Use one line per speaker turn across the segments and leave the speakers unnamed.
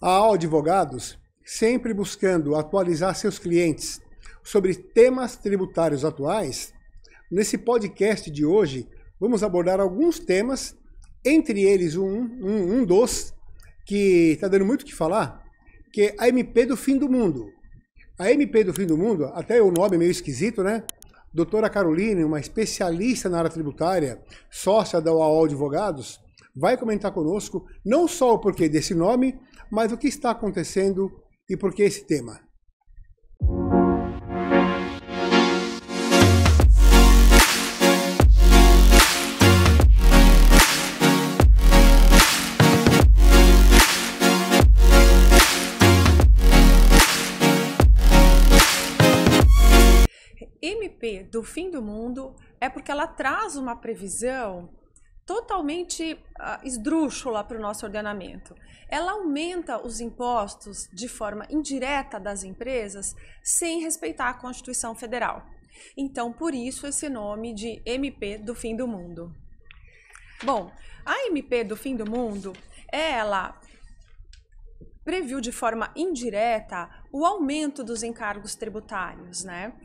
A AO Advogados, sempre buscando atualizar seus clientes sobre temas tributários atuais, nesse podcast de hoje vamos abordar alguns temas, entre eles um dos que está dando muito o que falar, que é a MP do Fim do Mundo. A MP do Fim do Mundo, até o nome é meio esquisito, né? Doutora Caroline, uma especialista na área tributária, sócia da AO Advogados, vai comentar conosco não só o porquê desse nome, mas o que está acontecendo e por que esse tema.
MP do Fim do Mundo é porque ela traz uma previsão totalmente esdrúxula para o nosso ordenamento. Ela aumenta os impostos de forma indireta das empresas sem respeitar a Constituição Federal. Então, por isso esse nome de MP do Fim do Mundo. Bom, a MP do Fim do Mundo, ela previu de forma indireta o aumento dos encargos tributários, né?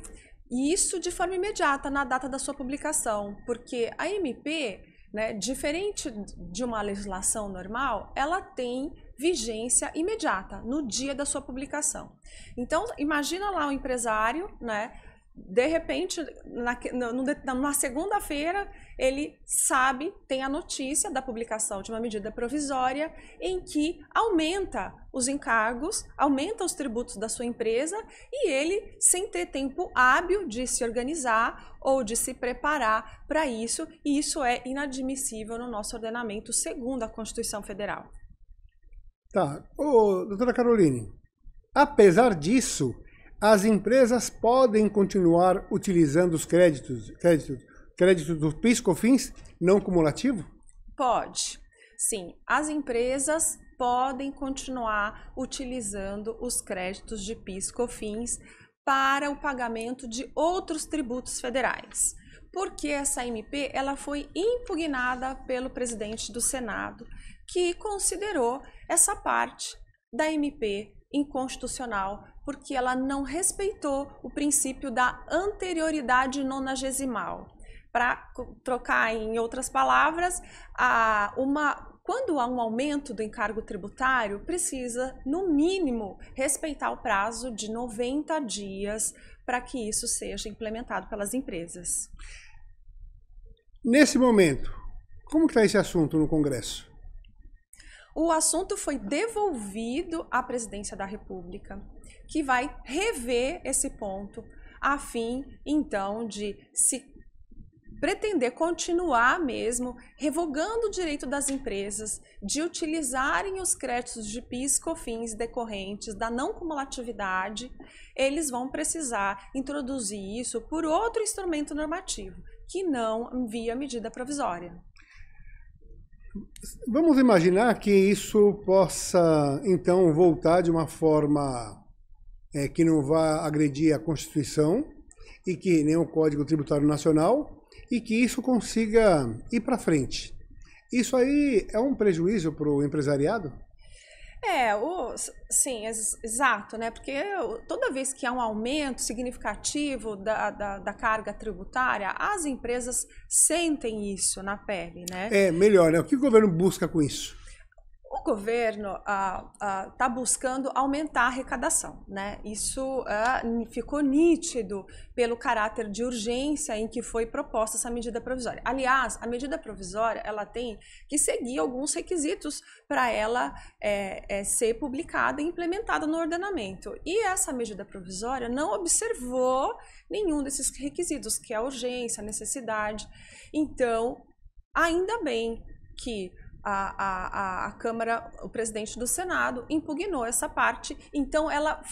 E isso de forma imediata na data da sua publicação, porque a MP, né, diferente de uma legislação normal, ela tem vigência imediata no dia da sua publicação. Então, imagina lá um empresário, né, de repente, na segunda-feira, ele sabe, tem a notícia da publicação de uma medida provisória em que aumenta os encargos, aumenta os tributos da sua empresa e ele, sem ter tempo hábil de se organizar ou de se preparar para isso, e isso é inadmissível no nosso ordenamento segundo a Constituição Federal.
Tá. Ô, doutora Caroline, apesar disso, as empresas podem continuar utilizando os créditos do PIS/COFINS não cumulativo?
Pode, sim. As empresas podem continuar utilizando os créditos de PIS/COFINS para o pagamento de outros tributos federais. Porque essa MP ela foi impugnada pelo presidente do Senado, que considerou essa parte da MP inconstitucional, porque ela não respeitou o princípio da anterioridade nonagesimal. Para trocar em outras palavras, quando há um aumento do encargo tributário, precisa, no mínimo, respeitar o prazo de 90 dias para que isso seja implementado pelas empresas.
Nesse momento, como está esse assunto no Congresso?
O assunto foi devolvido à Presidência da República, que vai rever esse ponto, a fim, então, de se pretender continuar mesmo revogando o direito das empresas de utilizarem os créditos de PIS/COFINS decorrentes da não cumulatividade. Eles vão precisar introduzir isso por outro instrumento normativo, que não via medida provisória.
Vamos imaginar que isso possa, então, voltar de uma forma que não vá agredir a Constituição e que nem o Código Tributário Nacional e que isso consiga ir para frente. Isso aí é um prejuízo para o empresariado?
Sim, exato, né? Porque toda vez que há um aumento significativo da carga tributária, as empresas sentem isso na pele, né?
Melhor, né? O que o governo busca com isso?
O governo está buscando aumentar a arrecadação, né? Isso ficou nítido pelo caráter de urgência em que foi proposta essa medida provisória. Aliás, a medida provisória ela tem que seguir alguns requisitos para ela ser publicada e implementada no ordenamento. E essa medida provisória não observou nenhum desses requisitos, que é a urgência, a necessidade. Então, ainda bem que a Câmara, o presidente do Senado, impugnou essa parte, então ela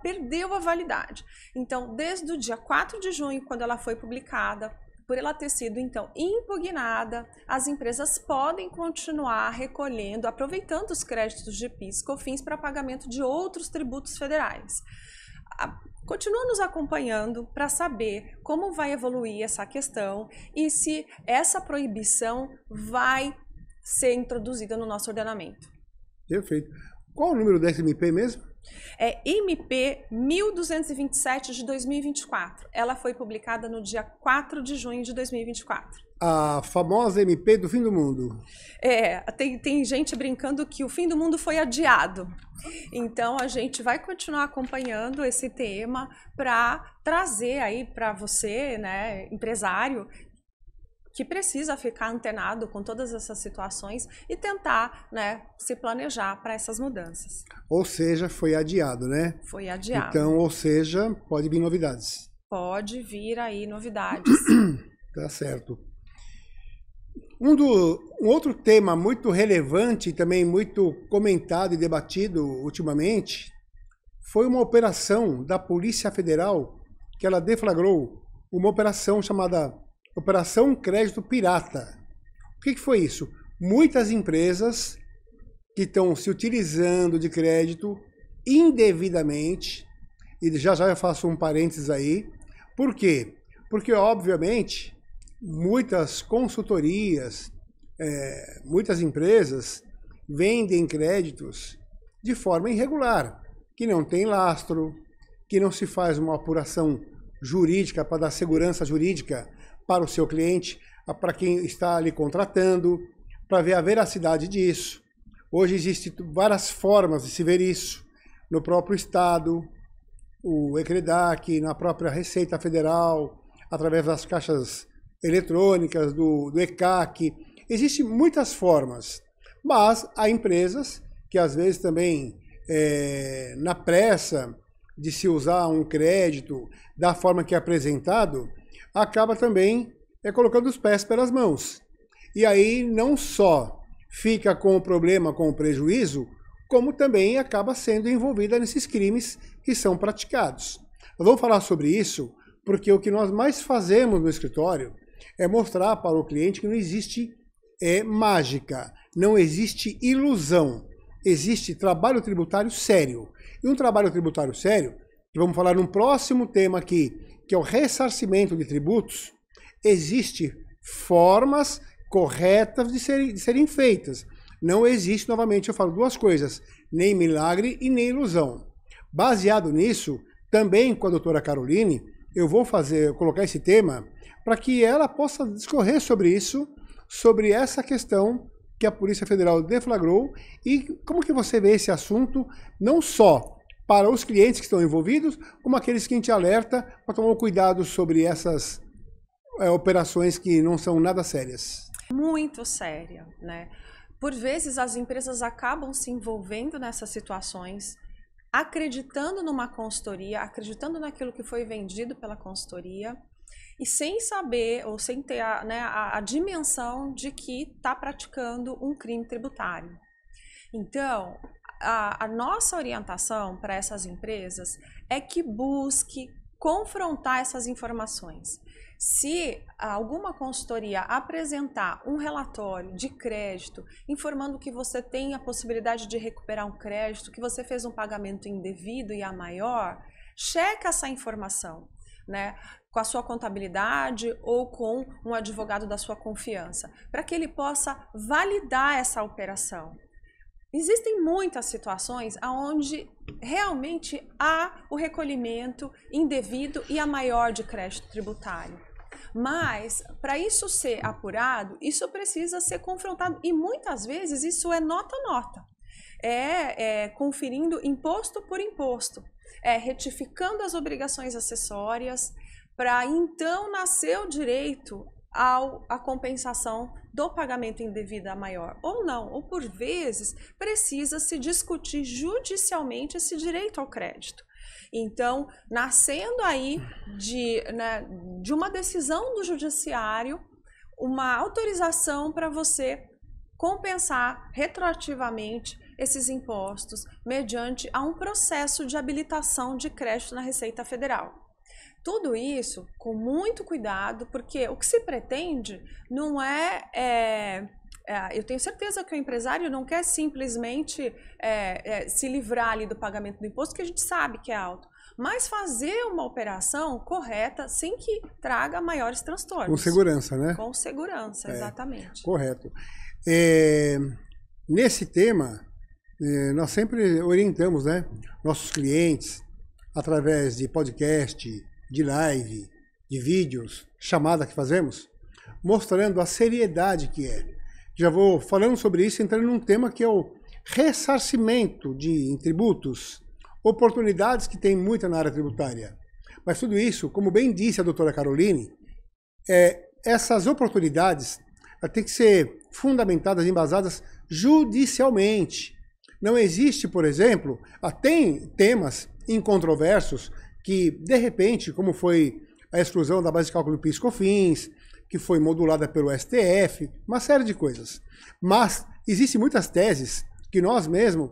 perdeu a validade. Então, desde o dia 4 de junho, quando ela foi publicada, por ela ter sido, então, impugnada, as empresas podem continuar recolhendo, aproveitando os créditos de PIS/COFINS para pagamento de outros tributos federais. Continua nos acompanhando para saber como vai evoluir essa questão e se essa proibição vai ser introduzida no nosso ordenamento.
Perfeito. Qual o número dessa MP mesmo?
É MP 1227 de 2024. Ela foi publicada no dia 4 de junho de 2024.
A famosa MP do fim do mundo.
Tem gente brincando que o fim do mundo foi adiado. Então a gente vai continuar acompanhando esse tema para trazer aí para você, né, empresário, que precisa ficar antenado com todas essas situações e tentar, né, se planejar para essas mudanças.
Ou seja, foi adiado, né?
Foi adiado.
Então, ou seja, pode vir novidades.
Pode vir aí novidades.
Tá certo. Um outro tema muito relevante e também muito comentado e debatido ultimamente foi uma operação da Polícia Federal que ela deflagrou, uma operação chamada Operação Crédito Pirata. O que foi isso? Muitas empresas que estão se utilizando de crédito indevidamente, e já eu faço um parênteses aí. Por quê? Porque, obviamente, muitas consultorias, muitas empresas vendem créditos de forma irregular, que não tem lastro, que não se faz uma apuração jurídica para dar segurança jurídica para o seu cliente, para quem está ali contratando, para ver a veracidade disso. Hoje existem várias formas de se ver isso, no próprio Estado, o ECREDAC, na própria Receita Federal, através das caixas eletrônicas, do ECAC. Existem muitas formas, mas há empresas que às vezes também, na pressa de se usar um crédito da forma que é apresentado, acaba também colocando os pés pelas mãos. E aí não só fica com o problema, com o prejuízo, como também acaba sendo envolvida nesses crimes que são praticados. Nós vamos falar sobre isso porque o que nós mais fazemos no escritório é mostrar para o cliente que não existe mágica, não existe ilusão, existe trabalho tributário sério. E um trabalho tributário sério, que vamos falar num próximo tema aqui, que é o ressarcimento de tributos, existem formas corretas de serem feitas. Não existe, novamente, eu falo duas coisas, nem milagre e nem ilusão. Baseado nisso, também com a doutora Caroline, eu vou colocar esse tema para que ela possa discorrer sobre isso, sobre essa questão que a Polícia Federal deflagrou e como que você vê esse assunto, não só para os clientes que estão envolvidos, como aqueles que a gente alerta para tomar um cuidado sobre essas operações que não são nada sérias.
Muito séria, né? Por vezes as empresas acabam se envolvendo nessas situações, acreditando numa consultoria, acreditando naquilo que foi vendido pela consultoria, e sem saber ou sem ter a dimensão de que está praticando um crime tributário. Então, a nossa orientação para essas empresas é que busque confrontar essas informações. Se alguma consultoria apresentar um relatório de crédito informando que você tem a possibilidade de recuperar um crédito, que você fez um pagamento indevido e a maior, checa essa informação, né, com a sua contabilidade ou com um advogado da sua confiança, para que ele possa validar essa operação. Existem muitas situações onde realmente há o recolhimento indevido e a maior de crédito tributário. Mas, para isso ser apurado, isso precisa ser confrontado. E muitas vezes isso é nota a nota. Conferindo imposto por imposto. Retificando as obrigações acessórias para então nascer o direito à compensação do pagamento indevido a maior, ou não, ou por vezes precisa se discutir judicialmente esse direito ao crédito. Então, nascendo aí de uma decisão do judiciário, uma autorização para você compensar retroativamente esses impostos mediante a um processo de habilitação de crédito na Receita Federal. Tudo isso com muito cuidado, porque o que se pretende não eu tenho certeza que o empresário não quer simplesmente se livrar ali do pagamento do imposto, que a gente sabe que é alto, mas fazer uma operação correta sem que traga maiores transtornos.
Com segurança, né?
Com segurança, exatamente.
Correto. Nesse tema, Nós sempre orientamos, né, nossos clientes através de podcast, de live, de vídeos, chamada que fazemos, mostrando a seriedade que é. Já vou falando sobre isso, entrando num tema que é o ressarcimento de tributos, oportunidades que tem muita na área tributária. Mas tudo isso, como bem disse a doutora Caroline, essas oportunidades têm que ser fundamentadas, embasadas judicialmente. Não existe, por exemplo, tem temas incontroversos que, de repente, como foi a exclusão da base de cálculo do PIS/COFINS, que foi modulada pelo STF, uma série de coisas. Mas existem muitas teses que nós mesmos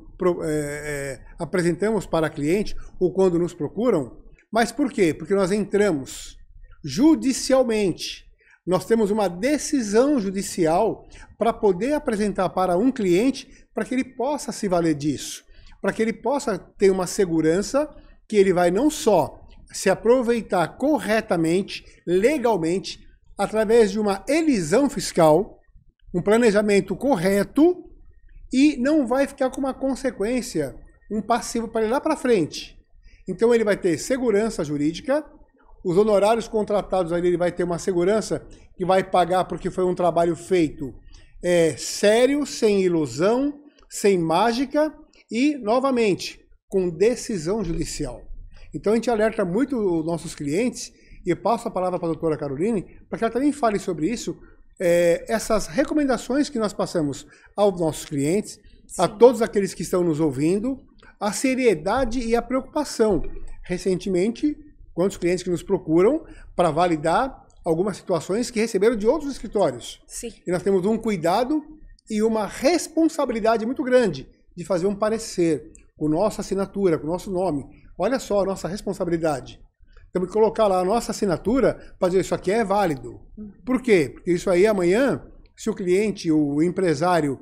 apresentamos para cliente ou quando nos procuram. Mas por quê? Porque nós entramos judicialmente. Nós temos uma decisão judicial para poder apresentar para um cliente para que ele possa se valer disso, para que ele possa ter uma segurança que ele vai não só se aproveitar corretamente, legalmente, através de uma elisão fiscal, um planejamento correto, e não vai ficar com uma consequência, um passivo para ele lá para frente. Então ele vai ter segurança jurídica, os honorários contratados ali ele vai ter uma segurança que vai pagar porque foi um trabalho feito sério, sem ilusão, sem mágica e, novamente, com decisão judicial. Então a gente alerta muito os nossos clientes e eu passo a palavra para a doutora Caroline para que ela também fale sobre isso, essas recomendações que nós passamos aos nossos clientes, a todos aqueles que estão nos ouvindo, a seriedade e a preocupação. Recentemente, quantos clientes que nos procuram para validar algumas situações que receberam de outros escritórios.
Sim.
E nós temos um cuidado e uma responsabilidade muito grande de fazer um parecer com nossa assinatura, com nosso nome. Olha só a nossa responsabilidade. Temos que colocar lá a nossa assinatura para dizer isso aqui é válido. Por quê? Porque isso aí amanhã, se o cliente, o empresário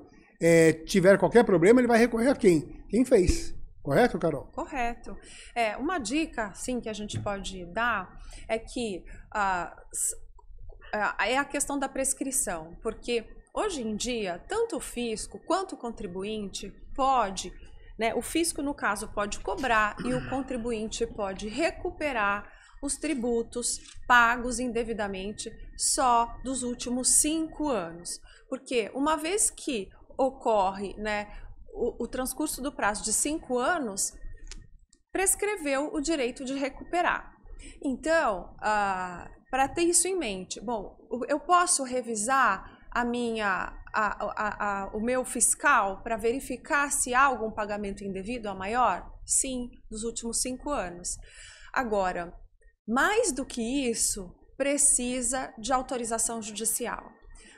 tiver qualquer problema, ele vai recorrer a quem? Quem fez. Correto, Carol?
Correto. Uma dica, sim, que a gente pode dar é que é a questão da prescrição, porque hoje em dia, tanto o fisco quanto o contribuinte pode, né, o fisco, no caso, pode cobrar e o contribuinte pode recuperar os tributos pagos indevidamente só dos últimos 5 anos. Porque uma vez que ocorre, né, o transcurso do prazo de 5 anos, prescreveu o direito de recuperar. Então, para ter isso em mente, bom, eu posso revisar o meu fiscal para verificar se há algum pagamento indevido a maior? Sim, dos últimos 5 anos. Agora, mais do que isso, precisa de autorização judicial.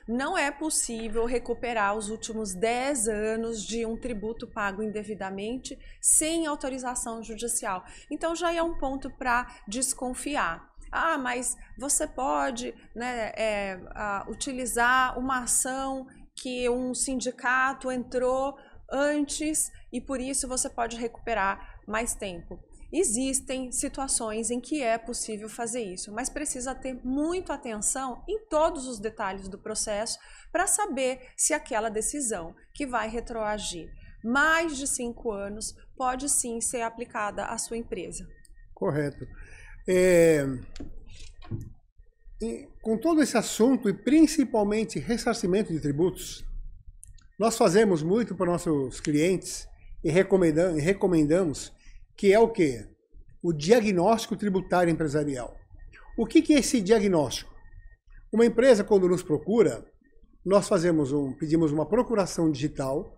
Não é possível recuperar os últimos 10 anos de um tributo pago indevidamente sem autorização judicial. Então já é um ponto para desconfiar. Ah, mas você pode, né, utilizar uma ação que um sindicato entrou antes e por isso você pode recuperar mais tempo. Existem situações em que é possível fazer isso, mas precisa ter muita atenção em todos os detalhes do processo para saber se aquela decisão que vai retroagir mais de 5 anos pode sim ser aplicada à sua empresa.
Correto. Com todo esse assunto e principalmente ressarcimento de tributos, nós fazemos muito para nossos clientes e recomendamos que é o quê? O diagnóstico tributário empresarial. O que é esse diagnóstico? Uma empresa, quando nos procura, nós pedimos uma procuração digital,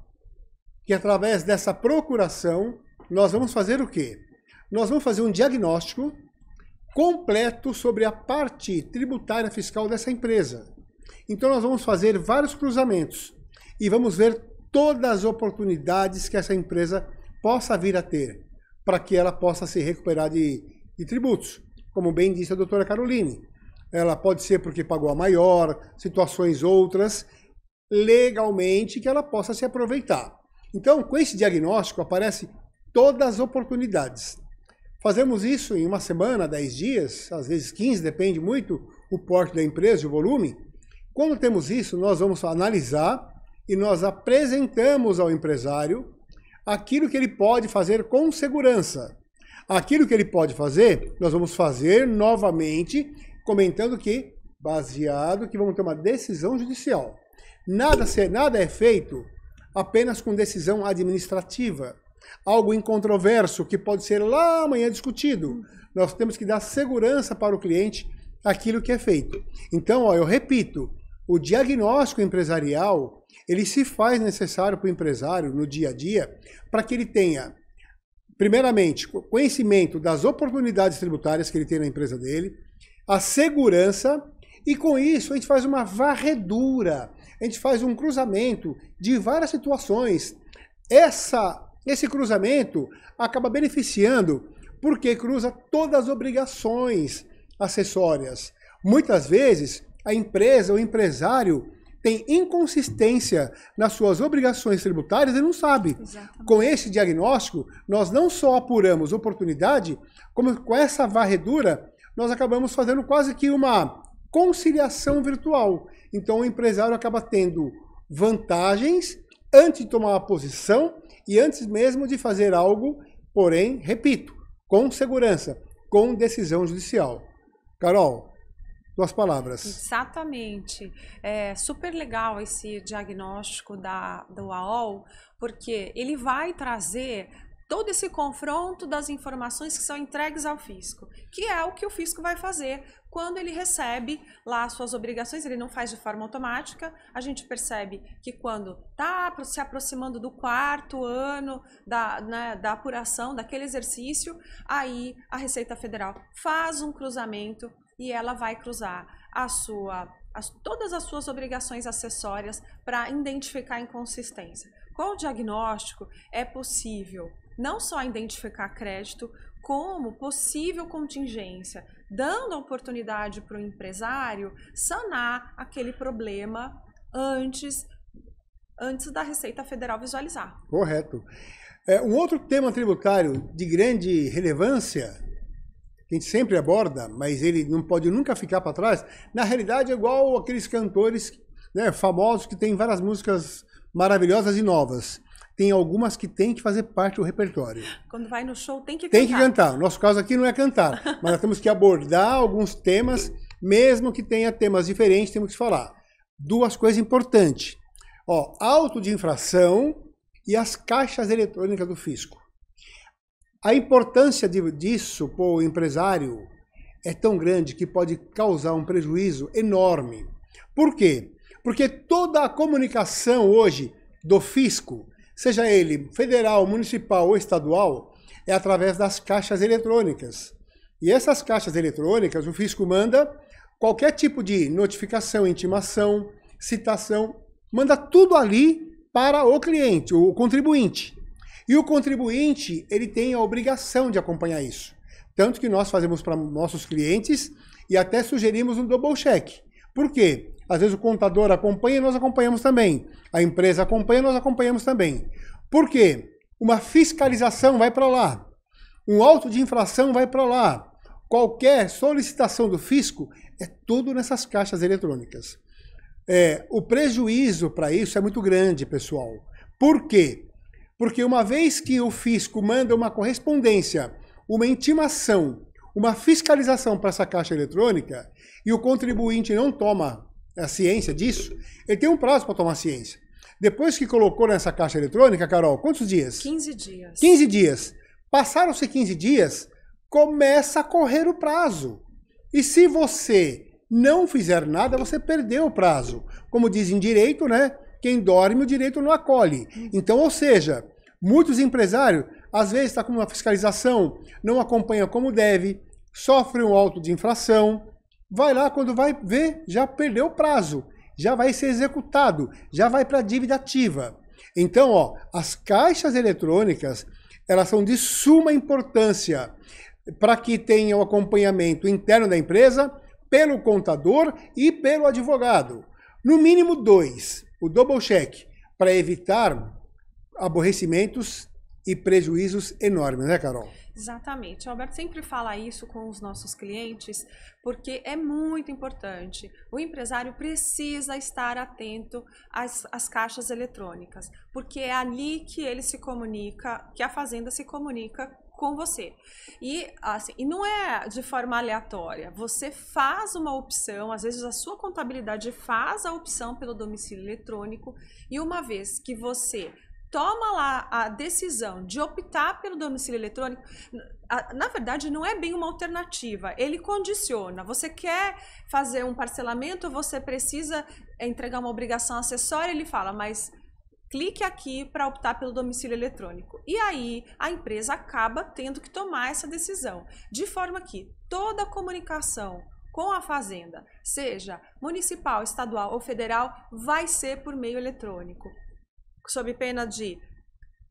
que através dessa procuração, nós vamos fazer o quê? Nós vamos fazer um diagnóstico completo sobre a parte tributária fiscal dessa empresa. Então nós vamos fazer vários cruzamentos e vamos ver todas as oportunidades que essa empresa possa vir a ter, para que ela possa se recuperar de tributos. Como bem disse a doutora Caroline, ela pode ser porque pagou a maior, situações outras, legalmente, que ela possa se aproveitar. Então, com esse diagnóstico, aparecem todas as oportunidades. Fazemos isso em uma semana, 10 dias, às vezes 15, depende muito o porte da empresa e o volume. Quando temos isso, nós vamos analisar e nós apresentamos ao empresário aquilo que ele pode fazer com segurança. Aquilo que ele pode fazer, nós vamos fazer novamente, comentando que, baseado que vamos ter uma decisão judicial. Nada é feito apenas com decisão administrativa. Algo incontroverso que pode ser lá amanhã discutido. Nós temos que dar segurança para o cliente aquilo que é feito. Então, ó, eu repito, o diagnóstico empresarial, ele se faz necessário para o empresário no dia a dia para que ele tenha, primeiramente, conhecimento das oportunidades tributárias que ele tem na empresa dele, a segurança, e com isso a gente faz uma varredura, a gente faz um cruzamento de várias situações. Esse cruzamento acaba beneficiando porque cruza todas as obrigações acessórias. Muitas vezes, a empresa, o empresário, tem inconsistência nas suas obrigações tributárias e não sabe.
Exatamente.
Com esse diagnóstico, nós não só apuramos oportunidade, como com essa varredura, nós acabamos fazendo quase que uma conciliação virtual. Então, o empresário acaba tendo vantagens antes de tomar uma posição e antes mesmo de fazer algo, porém, repito, com segurança, com decisão judicial. Carol, tuas palavras.
Exatamente. É super legal esse diagnóstico do AOL, porque ele vai trazer todo esse confronto das informações que são entregues ao fisco, que é o que o fisco vai fazer quando ele recebe lá as suas obrigações. Ele não faz de forma automática. A gente percebe que quando está se aproximando do 4º ano da apuração daquele exercício, aí a Receita Federal faz um cruzamento e ela vai cruzar todas as suas obrigações acessórias para identificar inconsistência. Com o diagnóstico é possível não só identificar crédito, como possível contingência, dando a oportunidade para o empresário sanar aquele problema antes da Receita Federal visualizar.
Correto. Um outro tema tributário de grande relevância, que a gente sempre aborda, mas ele não pode nunca ficar para trás, na realidade é igual aqueles cantores, né, famosos que têm várias músicas maravilhosas e novas. Tem algumas que tem que fazer parte do repertório.
Quando vai no show, tem que cantar.
Tem que cantar. No nosso caso aqui não é cantar, mas nós temos que abordar alguns temas, mesmo que tenha temas diferentes, temos que falar. Duas coisas importantes. Auto de infração e as caixas eletrônicas do fisco. A importância disso para o empresário é tão grande que pode causar um prejuízo enorme. Por quê? Porque toda a comunicação hoje do fisco, seja ele federal, municipal ou estadual, é através das caixas eletrônicas. E essas caixas eletrônicas, o fisco manda qualquer tipo de notificação, intimação, citação, manda tudo ali para o cliente, o contribuinte. E o contribuinte, ele tem a obrigação de acompanhar isso. Tanto que nós fazemos para nossos clientes e até sugerimos um double check. Por quê? Às vezes o contador acompanha e nós acompanhamos também. A empresa acompanha e nós acompanhamos também. Por quê? Uma fiscalização vai para lá. Um auto de infração vai para lá. Qualquer solicitação do fisco é tudo nessas caixas eletrônicas. O prejuízo para isso é muito grande, pessoal. Por quê? Porque uma vez que o fisco manda uma correspondência, uma intimação, uma fiscalização para essa caixa eletrônica e o contribuinte não toma a ciência disso, ele tem um prazo para tomar ciência. Depois que colocou nessa caixa eletrônica, Carol, quantos dias?
15 dias.
15 dias. Passaram-se 15 dias, começa a correr o prazo. E se você não fizer nada, você perdeu o prazo. Como diz em direito, né? Quem dorme, o direito não acolhe. Então, ou seja, muitos empresários, às vezes, estão com uma fiscalização, não acompanha como deve, sofre um auto de infração, vai lá, quando vai ver, já perdeu o prazo, já vai ser executado, já vai para a dívida ativa. Então, as caixas eletrônicas, elas são de suma importância para que tenha o acompanhamento interno da empresa, pelo contador e pelo advogado. No mínimo 2, o double check, para evitar aborrecimentos e prejuízos enormes, né, Carol?
Exatamente. O Alberto sempre fala isso com os nossos clientes, porque é muito importante. O empresário precisa estar atento às caixas eletrônicas, porque é ali que ele se comunica, que a fazenda se comunica com você. E assim, e não é de forma aleatória. Você faz uma opção, às vezes a sua contabilidade faz a opção pelo domicílio eletrônico, e uma vez que você toma lá a decisão de optar pelo domicílio eletrônico, na verdade não é bem uma alternativa, ele condiciona. Você quer fazer um parcelamento, você precisa entregar uma obrigação acessória, ele fala, mas clique aqui para optar pelo domicílio eletrônico. E aí a empresa acaba tendo que tomar essa decisão, de forma que toda a comunicação com a fazenda, seja municipal, estadual ou federal, vai ser por meio eletrônico, sob pena de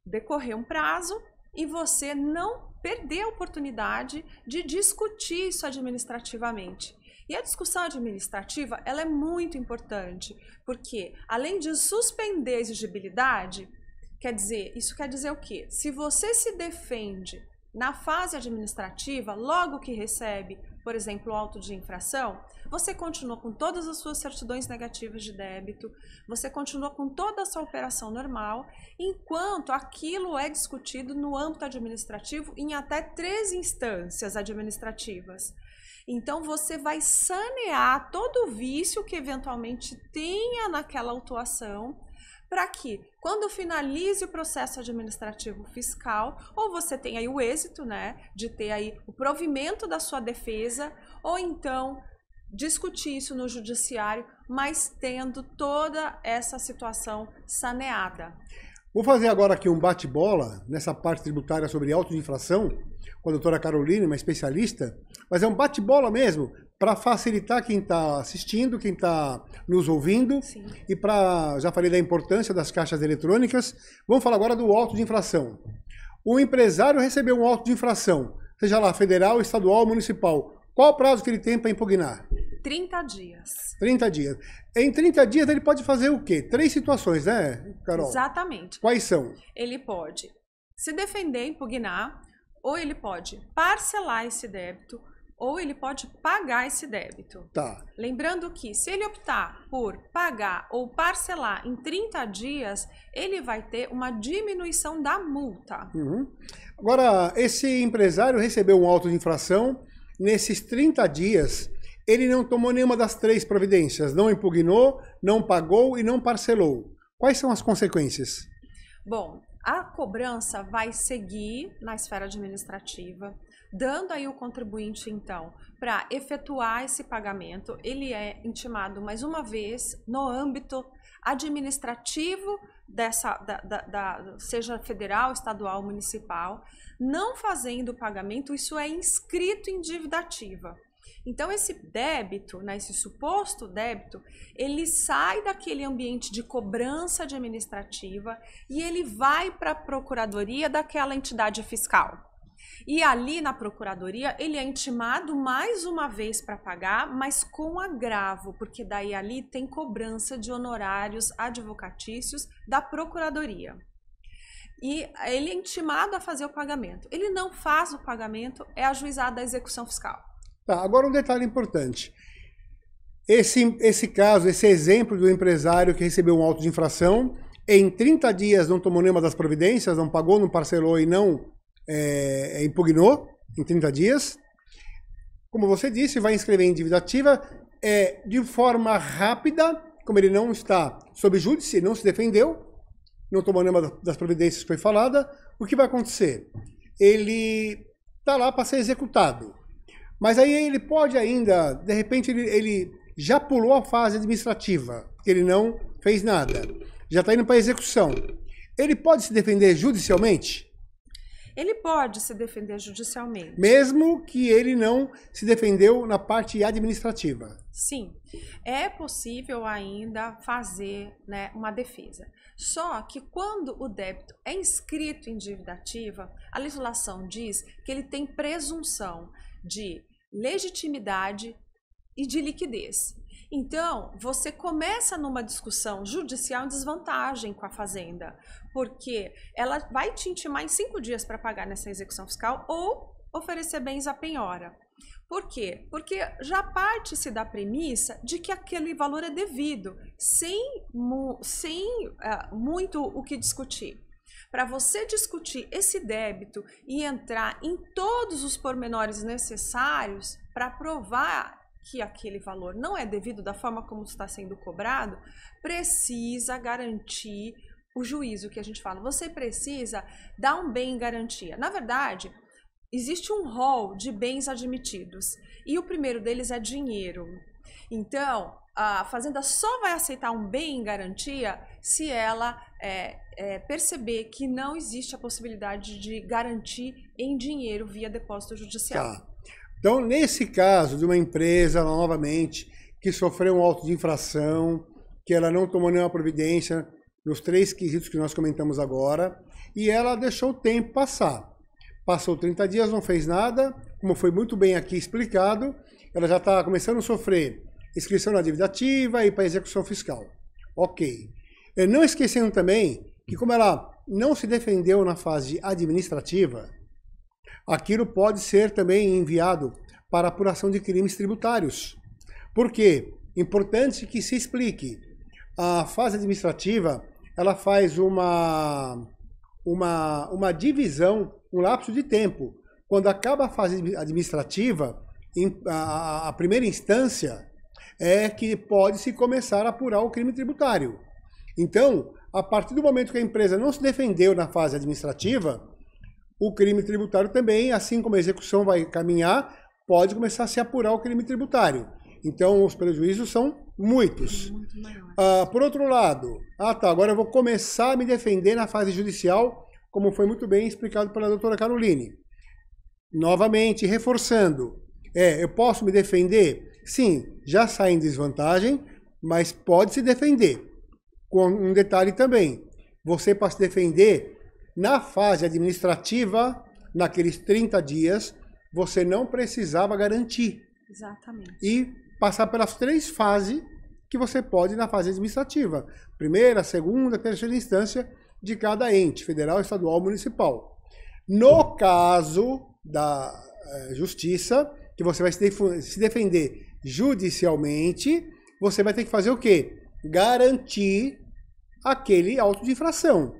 decorrer um prazo e você não perder a oportunidade de discutir isso administrativamente. E a discussão administrativa, ela é muito importante, porque além de suspender a exigibilidade, isso quer dizer o quê? Se você se defende na fase administrativa, logo que recebe, por exemplo, o auto de infração, você continua com todas as suas certidões negativas de débito, você continua com toda a sua operação normal, enquanto aquilo é discutido no âmbito administrativo em até 3 instâncias administrativas. Então você vai sanear todo o vício que eventualmente tenha naquela autuação, para que, quando finalize o processo administrativo fiscal, ou você tenha aí o êxito, né, de ter aí o provimento da sua defesa, ou então discutir isso no judiciário, mas tendo toda essa situação saneada.
Vou fazer agora aqui um bate-bola nessa parte tributária sobre auto de infração, com a doutora Caroline, uma especialista, mas é um bate-bola mesmo, para facilitar quem está assistindo, quem está nos ouvindo. Sim. E para, já falei da importância das caixas eletrônicas, vamos falar agora do auto de infração. O empresário recebeu um auto de infração, seja lá federal, estadual, municipal. Qual o prazo que ele tem para impugnar?
30 dias.
30 dias. Em 30 dias ele pode fazer o quê? 3 situações, né, Carol?
Exatamente.
Quais são?
Ele pode se defender, impugnar, ou ele pode parcelar esse débito, ou ele pode pagar esse débito.
Tá.
Lembrando que, se ele optar por pagar ou parcelar em 30 dias, ele vai ter uma diminuição da multa.
Uhum. Agora, esse empresário recebeu um auto de infração, nesses 30 dias, ele não tomou nenhuma das 3 providências, não impugnou, não pagou e não parcelou. Quais são as consequências?
Bom, a cobrança vai seguir na esfera administrativa, dando aí o contribuinte, então, para efetuar esse pagamento. Ele é intimado, mais uma vez, no âmbito administrativo, seja federal, estadual, municipal. Não fazendo o pagamento, isso é inscrito em dívida ativa. Então, esse débito, né, esse suposto débito, ele sai daquele ambiente de cobrança administrativa e ele vai para a procuradoria daquela entidade fiscal. E ali na procuradoria, ele é intimado mais uma vez para pagar, mas com agravo, porque daí ali tem cobrança de honorários advocatícios da procuradoria. E ele é intimado a fazer o pagamento. Ele não faz o pagamento, é ajuizado da execução fiscal.
Tá, agora um detalhe importante. Esse caso, esse exemplo do empresário que recebeu um auto de infração, em 30 dias não tomou nenhuma das providências, não pagou, não parcelou e não impugnou em 30 dias. Como você disse, vai inscrever em dívida ativa de forma rápida, como ele não está sob júdice, não se defendeu, não tomou nenhuma das providências que foi falada, o que vai acontecer? Ele está lá para ser executado. Mas aí ele pode ainda, de repente, ele já pulou a fase administrativa, porque ele não fez nada. Já está indo para a execução. Ele pode se defender judicialmente?
Ele pode se defender judicialmente.
Mesmo que ele não se defendeu na parte administrativa.
Sim, é possível ainda fazer, né, uma defesa. Só que quando o débito é inscrito em dívida ativa, a legislação diz que ele tem presunção de legitimidade e de liquidez. Então, você começa numa discussão judicial em desvantagem com a Fazenda, porque ela vai te intimar em 5 dias para pagar nessa execução fiscal ou oferecer bens à penhora. Por quê? Porque já parte-se da premissa de que aquele valor é devido, sem muito o que discutir. Para você discutir esse débito e entrar em todos os pormenores necessários para provar que aquele valor não é devido da forma como está sendo cobrado, precisa garantir o juízo que a gente fala. Você precisa dar um bem em garantia. Na verdade, existe um rol de bens admitidos e o primeiro deles é dinheiro. Então, a Fazenda só vai aceitar um bem em garantia se ela perceber que não existe a possibilidade de garantir em dinheiro via depósito judicial.
Tá. Então, nesse caso de uma empresa, novamente, que sofreu um auto de infração, que ela não tomou nenhuma providência nos 3 quesitos que nós comentamos agora, e ela deixou o tempo passar. Passou 30 dias, não fez nada, como foi muito bem aqui explicado, ela já está começando a sofrer inscrição na dívida ativa e para execução fiscal. Ok. Não esquecendo também que como ela não se defendeu na fase administrativa, aquilo pode ser também enviado para apuração de crimes tributários. Por quê? Importante que se explique. A fase administrativa, ela faz uma divisão, um lapso de tempo. Quando acaba a fase administrativa, a primeira instância é que pode-se começar a apurar o crime tributário. Então, a partir do momento que a empresa não se defendeu na fase administrativa, o crime tributário também, assim como a execução vai caminhar, pode começar a se apurar o crime tributário. Então, os prejuízos são muitos.
Muito maior.
Por outro lado, agora eu vou começar a me defender na fase judicial, como foi muito bem explicado pela doutora Caroline. Novamente, reforçando, eu posso me defender? Sim, já sai em desvantagem, mas pode se defender. Com um detalhe também, você para se defender na fase administrativa, naqueles 30 dias, você não precisava garantir.
Exatamente.
E passar pelas 3 fases que você pode na fase administrativa. Primeira, segunda, terceira instância de cada ente, federal, estadual, municipal. No caso da justiça, que você vai se defender judicialmente, você vai ter que fazer o quê? Garantir aquele auto de infração.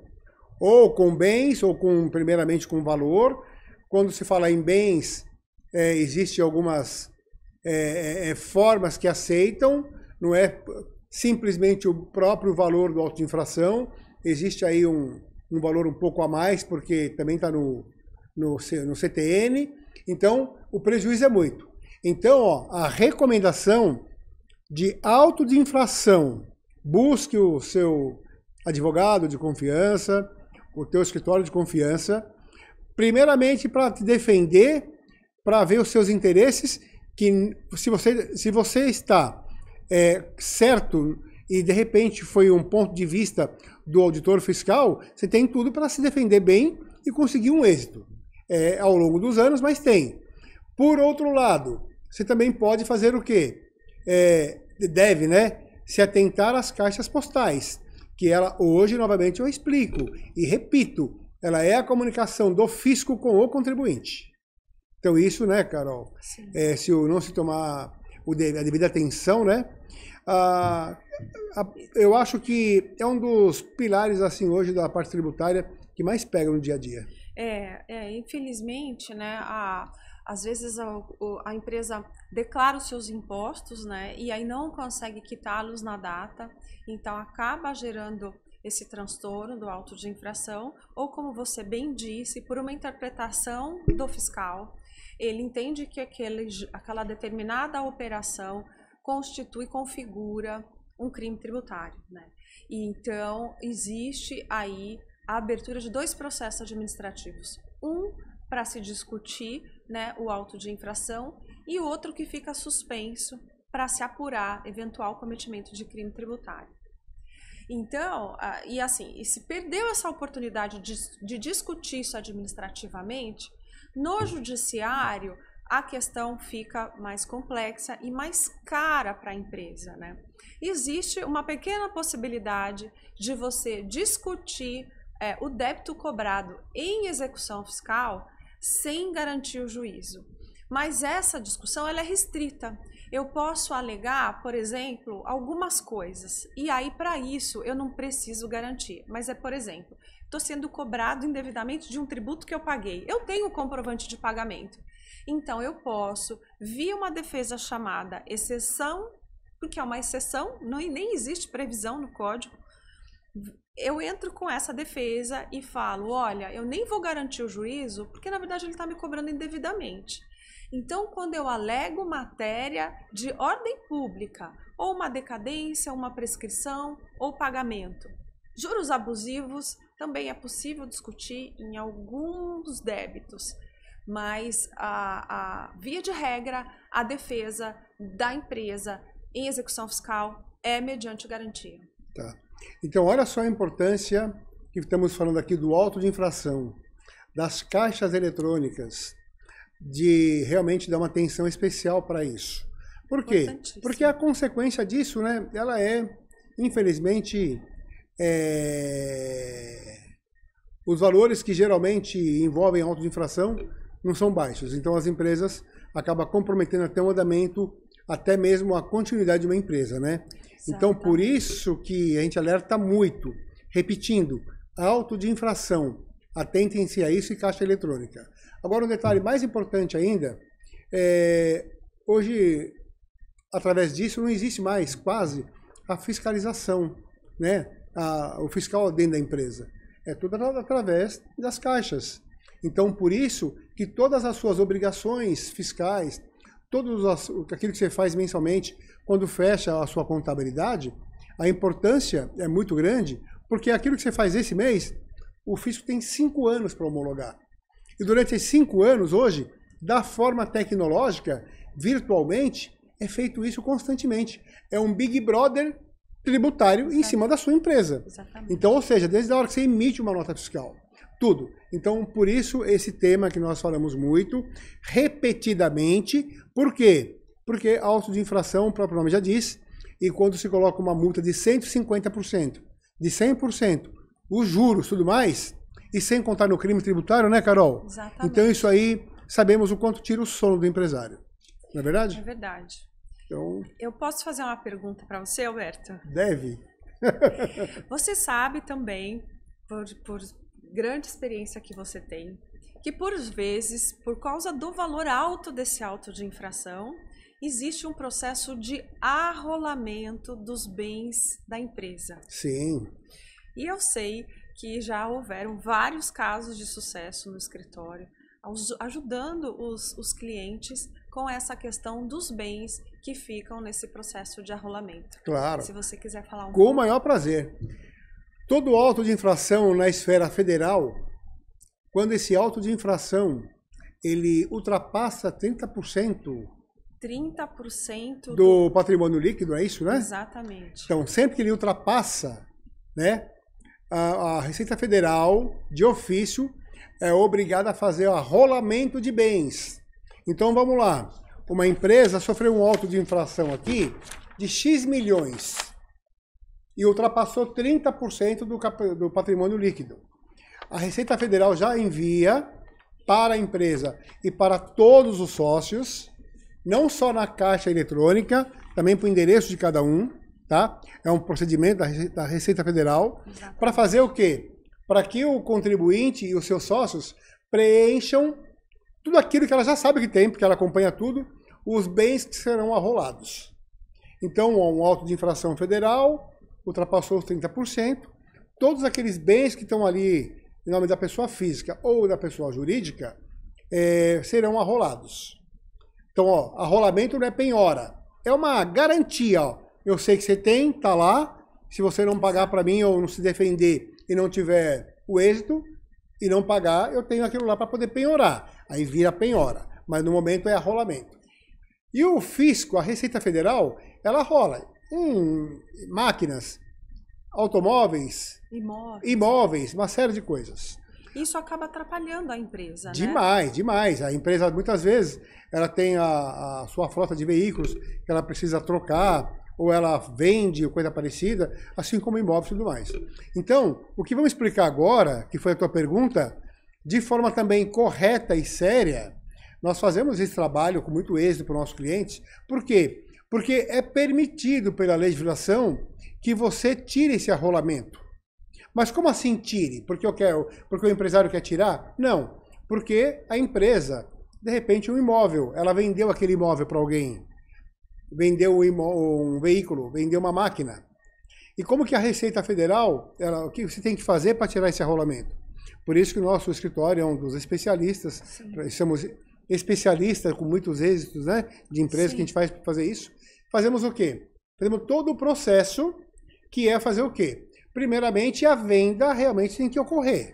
Ou com bens, ou primeiramente com valor. Quando se fala em bens, existem algumas formas que aceitam, não é simplesmente o próprio valor do auto de infração, existe aí um valor um pouco a mais, porque também está no CTN, então o prejuízo é muito. Então, a recomendação de auto de infração, busque o seu advogado de confiança, o teu escritório de confiança, primeiramente para te defender, para ver os seus interesses, que se você está certo e de repente foi um ponto de vista do auditor fiscal, você tem tudo para se defender bem e conseguir um êxito. Ao longo dos anos, mas tem. Por outro lado, você também pode fazer o quê? Deve, né? Se atentar às caixas postais, que ela hoje, novamente, eu explico e repito, ela é a comunicação do fisco com o contribuinte. Então isso, né, Carol? Se não se tomar a devida atenção, né? Eu acho que é um dos pilares, assim, hoje da parte tributária que mais pega no dia a dia.
Infelizmente, né, às vezes a empresa declara os seus impostos, né, e aí não consegue quitá-los na data, então acaba gerando esse transtorno do auto de infração, ou como você bem disse, por uma interpretação do fiscal, ele entende que aquela determinada operação constitui, configura um crime tributário, né? E então existe aí a abertura de 2 processos administrativos, um para se discutir, né, o auto de infração e o outro que fica suspenso para se apurar eventual cometimento de crime tributário. Então, e se perdeu essa oportunidade de discutir isso administrativamente, no judiciário a questão fica mais complexa e mais cara para a empresa, né? Existe uma pequena possibilidade de você discutir o débito cobrado em execução fiscal sem garantir o juízo. Mas essa discussão ela é restrita. Eu posso alegar, por exemplo, algumas coisas. E aí, para isso, eu não preciso garantir. Mas por exemplo, estou sendo cobrado indevidamente de um tributo que eu paguei. Eu tenho o comprovante de pagamento. Então, eu posso, via uma defesa chamada exceção, porque é uma exceção, nem existe previsão no código, eu entro com essa defesa e falo, olha, eu nem vou garantir o juízo, porque na verdade ele está me cobrando indevidamente. Então, quando eu alego matéria de ordem pública, ou uma decadência, uma prescrição, ou pagamento, juros abusivos também é possível discutir em alguns débitos, mas via de regra, a defesa da empresa em execução fiscal é mediante garantia.
Tá. Então, olha só a importância que estamos falando aqui do auto de infração, das caixas eletrônicas, de realmente dar uma atenção especial para isso. Por quê? Porque a consequência disso, né, ela é, infelizmente, os valores que geralmente envolvem auto de infração não são baixos. Então, as empresas acabam comprometendo até o andamento, até mesmo a continuidade de uma empresa, né? Então, por isso que a gente alerta muito, repetindo, auto de infração, atentem-se a isso e caixa eletrônica. Agora, um detalhe mais importante ainda, hoje, através disso, não existe mais quase a fiscalização, né? O fiscal dentro da empresa. É tudo através das caixas. Então, por isso que todas as suas obrigações fiscais, aquilo que você faz mensalmente, quando fecha a sua contabilidade, a importância é muito grande, porque aquilo que você faz esse mês, o fisco tem 5 anos para homologar. E durante esses 5 anos, hoje, da forma tecnológica, virtualmente, é feito isso constantemente. É um Big Brother tributário em cima da sua empresa.
Exatamente.
Então, ou seja, desde a hora que você emite uma nota fiscal, tudo. Então, por isso, esse tema que nós falamos muito, repetidamente. Por quê? Porque auto de infração, o próprio nome já diz, e quando se coloca uma multa de 150%, de 100%, os juros, tudo mais, e sem contar no crime tributário, né, Carol?
Exatamente.
Então, isso aí, sabemos o quanto tira o sono do empresário. Não é verdade?
É verdade.
Então,
eu posso fazer uma pergunta para você, Alberto?
Deve.
Você sabe também, por grande experiência que você tem, que por vezes, por causa do valor alto desse auto de infração, existe um processo de arrolamento dos bens da empresa.
Sim.
E eu sei que já houveram vários casos de sucesso no escritório, ajudando os clientes com essa questão dos bens que ficam nesse processo de arrolamento.
Claro.
Se você quiser falar
Com o maior prazer. Todo auto de infração na esfera federal, quando esse auto de infração ele ultrapassa 30% do patrimônio líquido, é isso, né?
Exatamente.
Então, sempre que ele ultrapassa, né, a Receita Federal, de ofício, é obrigada a fazer o arrolamento de bens. Então, vamos lá. Uma empresa sofreu um auto de infração aqui de X milhões e ultrapassou 30% do patrimônio líquido. A Receita Federal já envia para a empresa e para todos os sócios, não só na caixa eletrônica, também para o endereço de cada um, tá? É um procedimento da Receita Federal para fazer o quê? Para que o contribuinte e os seus sócios preencham tudo aquilo que ela já sabe que tem, porque ela acompanha tudo, os bens que serão arrolados. Então, um auto de infração federal ultrapassou os 30%, todos aqueles bens que estão ali em nome da pessoa física ou da pessoa jurídica serão arrolados. Então, ó, arrolamento não é penhora, é uma garantia. Ó. Eu sei que você tem, tá lá, se você não pagar para mim ou não se defender e não tiver o êxito e não pagar, eu tenho aquilo lá para poder penhorar. Aí vira penhora, mas no momento é arrolamento. E o fisco, a Receita Federal, ela rola em máquinas, automóveis, imóveis, uma série de coisas.
Isso acaba atrapalhando a empresa,
Demais, demais. A empresa, muitas vezes, ela tem a sua frota de veículos que ela precisa trocar, ou ela vende, ou coisa parecida, assim como imóveis e tudo mais. Então, o que vamos explicar agora, que foi a tua pergunta, de forma também correta e séria, nós fazemos esse trabalho com muito êxito para os nossos clientes. Por quê? Porque é permitido pela legislação que você tire esse arrolamento. Mas como assim tire? Porque o empresário quer tirar? Não. Porque a empresa, de repente, um imóvel, ela vendeu aquele imóvel para alguém, vendeu um veículo, vendeu uma máquina. E como que a Receita Federal, o que você tem que fazer para tirar esse arrolamento? Por isso que o nosso escritório é um dos especialistas. Sim. Somos especialistas com muitos êxitos, né, de empresas. Sim. Que a gente faz para fazer isso. Fazemos o quê? Fazemos todo o processo, que é fazer o quê? Primeiramente, a venda realmente tem que ocorrer.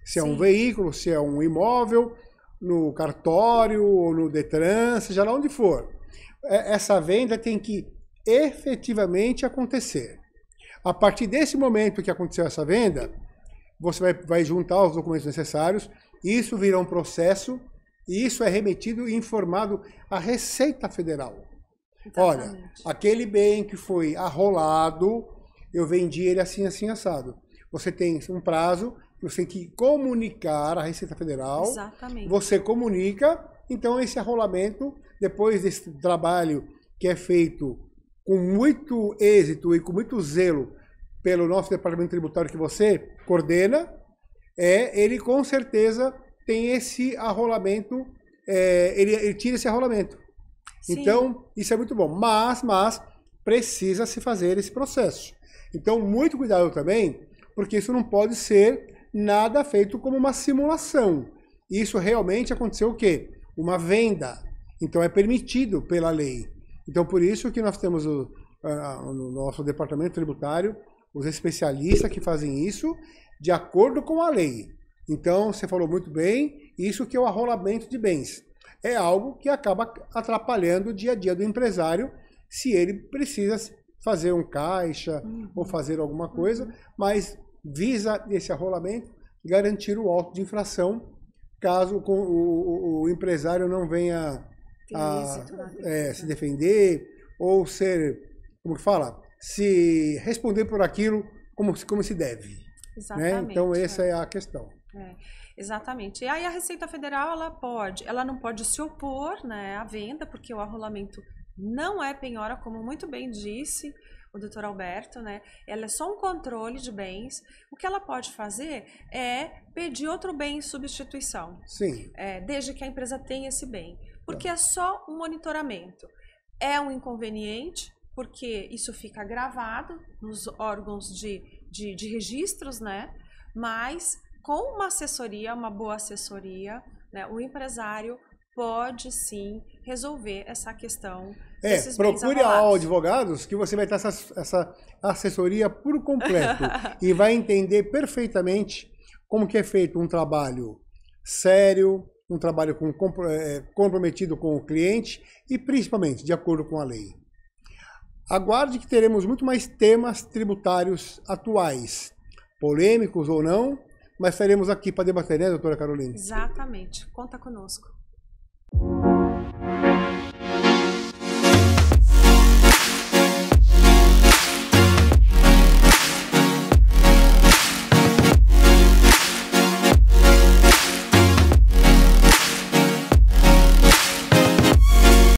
Se é um veículo, se é um imóvel, no cartório, ou no Detran, seja lá onde for. Essa venda tem que efetivamente acontecer. A partir desse momento que aconteceu essa venda, você vai juntar os documentos necessários, isso virá um processo, e isso é remetido e informado à Receita Federal. Exatamente. Olha, aquele bem que foi arrolado, eu vendi ele assim, assim, assado. Você tem um prazo, você tem que comunicar à Receita Federal.
Exatamente.
Você comunica, então esse arrolamento, depois desse trabalho que é feito com muito êxito e com muito zelo pelo nosso departamento tributário que você coordena, ele com certeza tem esse arrolamento, ele tira esse arrolamento. Sim. Então, isso é muito bom. Mas precisa se fazer esse processo. Então, muito cuidado também, porque isso não pode ser nada feito como uma simulação. Isso realmente aconteceu o quê? Uma venda. Então, é permitido pela lei. Então, por isso que nós temos no nosso departamento tributário os especialistas que fazem isso de acordo com a lei. Então, você falou muito bem, isso que é o arrolamento de bens. É algo que acaba atrapalhando o dia a dia do empresário se ele precisa fazer um caixa ou fazer alguma coisa, mas visa esse arrolamento garantir o auto de infração caso o empresário não venha se defender ou ser, como que fala, se responder por aquilo como se deve. Exatamente. Né? Então, essa é a questão.
Exatamente. E aí a Receita Federal, ela não pode se opor, né, à venda, porque o arrolamento não é penhora, como muito bem disse o doutor Alberto, né? Ela é só um controle de bens. O que ela pode fazer é pedir outro bem em substituição.
Sim.
Desde que a empresa tenha esse bem. Porque é só um monitoramento. É um inconveniente, porque isso fica gravado nos órgãos de registros, né? Mas com uma assessoria, uma boa assessoria, né, o empresário pode sim resolver essa questão.
Procure advogados que você vai ter essa assessoria por completo e vai entender perfeitamente como que é feito um trabalho sério, um trabalho comprometido com o cliente e principalmente de acordo com a lei. Aguarde que teremos muito mais temas tributários atuais, polêmicos ou não, mas estaremos aqui para debater, né, doutora Carolina?
Exatamente. Conta conosco.